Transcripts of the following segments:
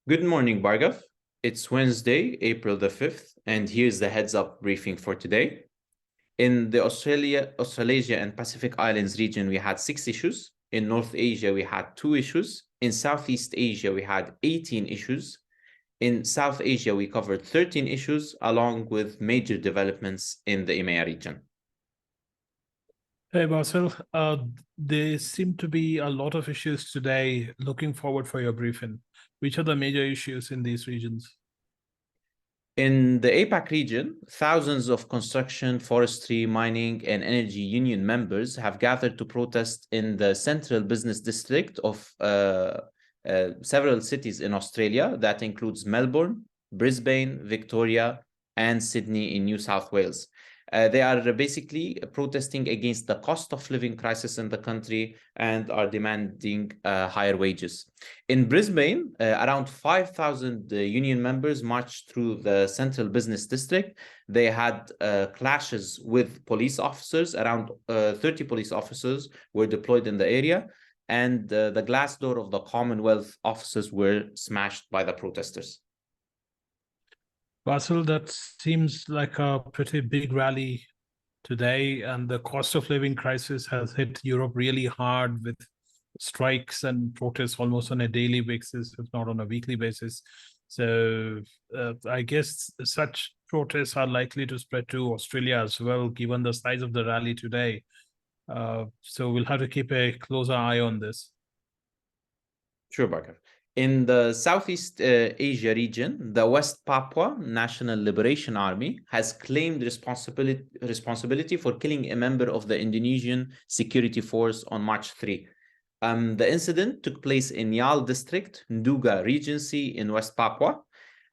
Good morning, Bhargav. It's Wednesday, April the 5th, and here's the heads up briefing for today. In the Australasia and Pacific Islands region, we had 6 issues. In North Asia, we had 2 issues. In Southeast Asia, we had 18 issues. In South Asia, we covered 13 issues, along with major developments in the EMEA region. Hey, Bassel. There seem to be a lot of issues today. Looking forward for your briefing. Which are the major issues in these regions? In the APAC region, thousands of construction, forestry, mining, and energy union members have gathered to protest in the central business district of several cities in Australia. That includes Melbourne, Brisbane, Victoria, and Sydney in New South Wales. They are basically protesting against the cost of living crisis in the country and are demanding higher wages. In Brisbane, around 5,000 union members marched through the central business district. They had clashes with police officers. Around 30 police officers were deployed in the area, and the glass door of the Commonwealth offices were smashed by the protesters. Bassel, that seems like a pretty big rally today, and the cost of living crisis has hit Europe really hard with strikes and protests almost on a daily basis, if not on a weekly basis. So I guess such protests are likely to spread to Australia as well, given the size of the rally today. So we'll have to keep a closer eye on this. Sure, Bhargav. In the Southeast Asia region, the West Papua National Liberation Army has claimed responsibility for killing a member of the Indonesian security force on March 3. The incident took place in Yal District, Nduga Regency in West Papua,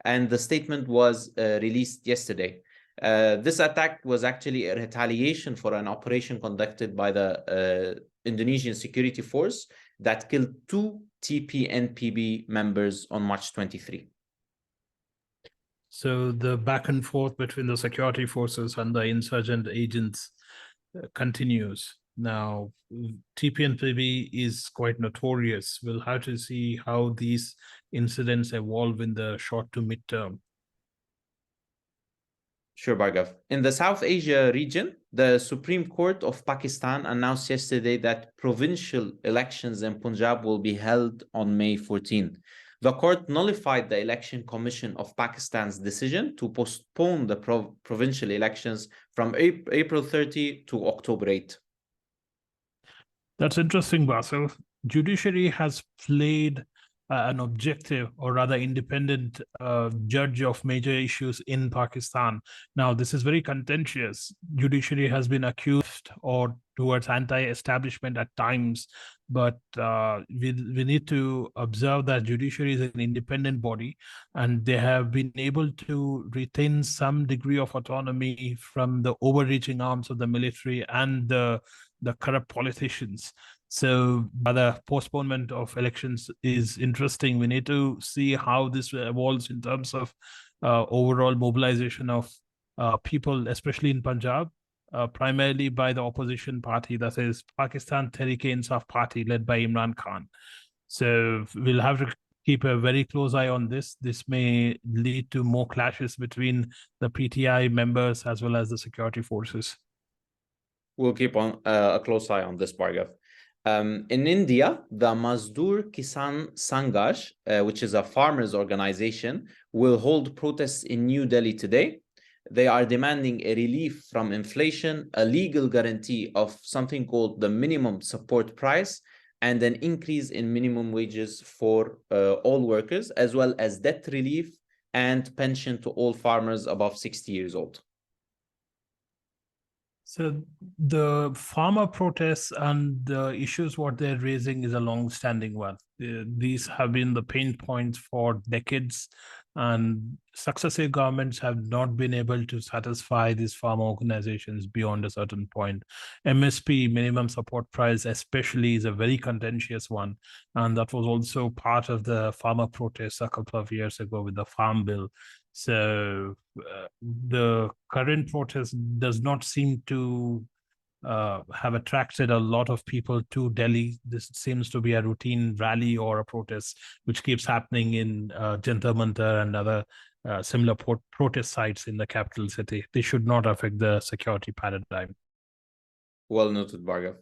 and the statement was released yesterday. This attack was actually a retaliation for an operation conducted by the Indonesian security force that killed 2 TPNPB members on March 23. So the back and forth between the security forces and the insurgent agents continues. Now, TPNPB is quite notorious. We'll have to see how these incidents evolve in the short to mid-term. Sure, Bhargav. In the South Asia region, the Supreme Court of Pakistan announced yesterday that provincial elections in Punjab will be held on May 14. The court nullified the Election Commission of Pakistan's decision to postpone the provincial elections from April 30 to October 8. That's interesting, Bassel. Judiciary has played an objective or rather independent judge of major issues in Pakistan. Now, this is very contentious. Judiciary has been accused or towards anti-establishment at times, but we need to observe that judiciary is an independent body and they have been able to retain some degree of autonomy from the overreaching arms of the military and the corrupt politicians. So the postponement of elections is interesting. We need to see how this evolves in terms of overall mobilization of people, especially in Punjab, primarily by the opposition party, that is Pakistan Tehreek-e-Insaf Party, led by Imran Khan. So we'll have to keep a very close eye on this. This may lead to more clashes between the PTI members as well as the security forces. We'll keep on a close eye on this, Bhargav. In India, the Mazdoor Kisan Sangharsh, which is a farmers' organization, will hold protests in New Delhi today. They are demanding a relief from inflation, a legal guarantee of something called the minimum support price, and an increase in minimum wages for all workers, as well as debt relief and pension to all farmers above 60 years old. So the farmer protests and the issues what they're raising is a long-standing one. These have been the pain points for decades, and successive governments have not been able to satisfy these farmer organizations beyond a certain point. MSP, minimum support price especially, is a very contentious one, and that was also part of the farmer protests a couple of years ago with the Farm Bill. So the current protest does not seem to have attracted a lot of people to Delhi. This seems to be a routine rally or a protest, which keeps happening in Jantar Mantar and other similar protest sites in the capital city. They should not affect the security paradigm. Well noted, Bhargav.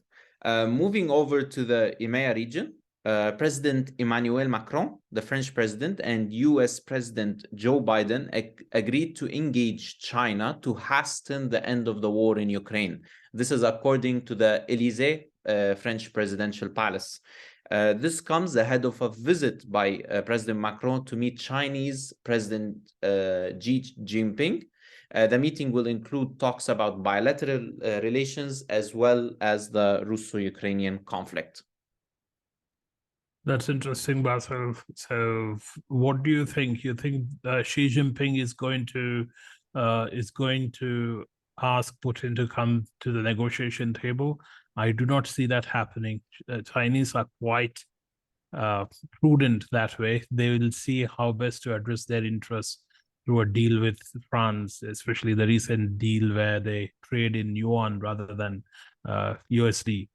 Moving over to the EMEA region, President Emmanuel Macron, the French president, and US President Joe Biden agreed to engage China to hasten the end of the war in Ukraine. This is according to the Élysée, French presidential palace. This comes ahead of a visit by President Macron to meet Chinese President Xi Jinping. The meeting will include talks about bilateral relations as well as the Russo-Ukrainian conflict. That's interesting, Bassel. So, what do you think? You think Xi Jinping is going to ask Putin to come to the negotiation table? I do not see that happening. Chinese are quite prudent that way. They will see how best to address their interests through a deal with France, especially the recent deal where they trade in yuan rather than USD.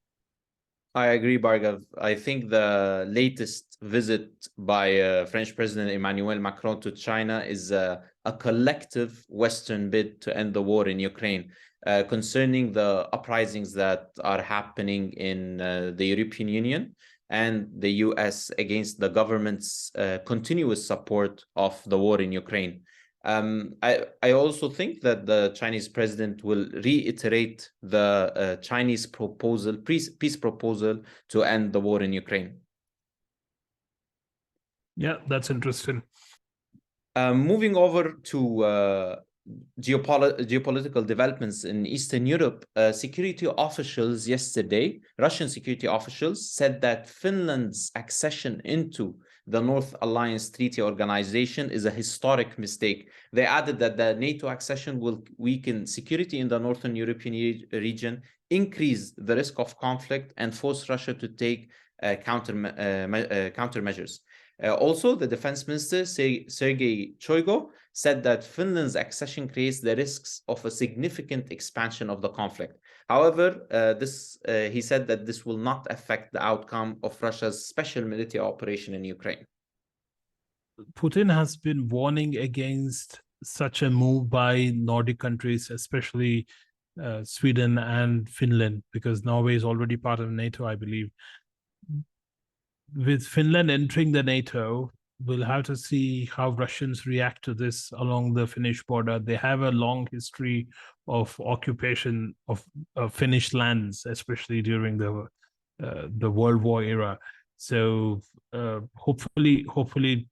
I agree, Bhargav. I think the latest visit by French President Emmanuel Macron to China is a collective Western bid to end the war in Ukraine. Concerning the uprisings that are happening in the European Union and the US against the government's continuous support of the war in Ukraine. I also think that the Chinese president will reiterate the Chinese peace proposal to end the war in Ukraine. Yeah, that's interesting. Moving over to geopolitical developments in Eastern Europe, security officials yesterday, Russian security officials, said that Finland's accession into the North Alliance Treaty Organization is a historic mistake. They added that the NATO accession will weaken security in the Northern European region, increase the risk of conflict, and force Russia to take countermeasures. Also, the defense minister, Sergei Shoigu, said that Finland's accession creates the risks of a significant expansion of the conflict. However, he said that this will not affect the outcome of Russia's special military operation in Ukraine. Putin has been warning against such a move by Nordic countries, especially Sweden and Finland, because Norway is already part of NATO, I believe. With Finland entering the NATO, we'll have to see how Russians react to this along the Finnish border. They have a long history of occupation of Finnish lands, especially during the World War era. So hopefully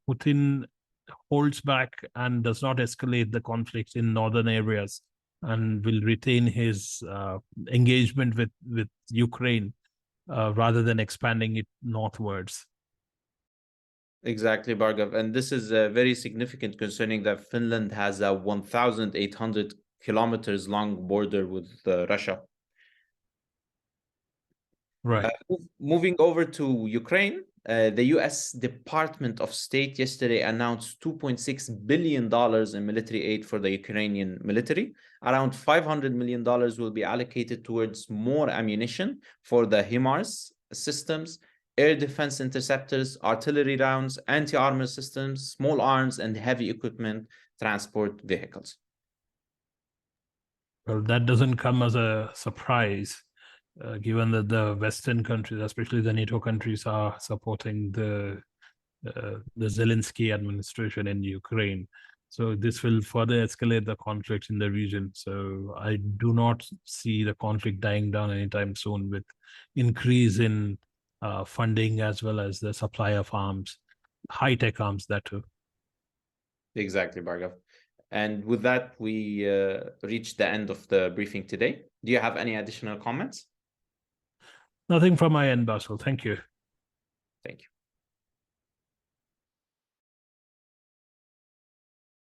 Putin holds back and does not escalate the conflict in northern areas and will retain his engagement with Ukraine rather than expanding it northwards. Exactly, Bhargav. And this is very significant concerning that Finland has a 1,800 kilometers long border with Russia. Right. Moving over to Ukraine, the US Department of State yesterday announced $2.6 billion in military aid for the Ukrainian military. Around $500 million will be allocated towards more ammunition for the HIMARS systems, air defense interceptors, artillery rounds, anti-armor systems, small arms, and heavy equipment transport vehicles. Well, that doesn't come as a surprise, given that the Western countries, especially the NATO countries, are supporting the Zelensky administration in Ukraine. So this will further escalate the conflict in the region. So I do not see the conflict dying down anytime soon with increase in funding as well as the supply of arms, high-tech arms, that too. Exactly, Bhargav. And with that, we reached the end of the briefing today. Do you have any additional comments? Nothing from my end, Bassel. Thank you. Thank you.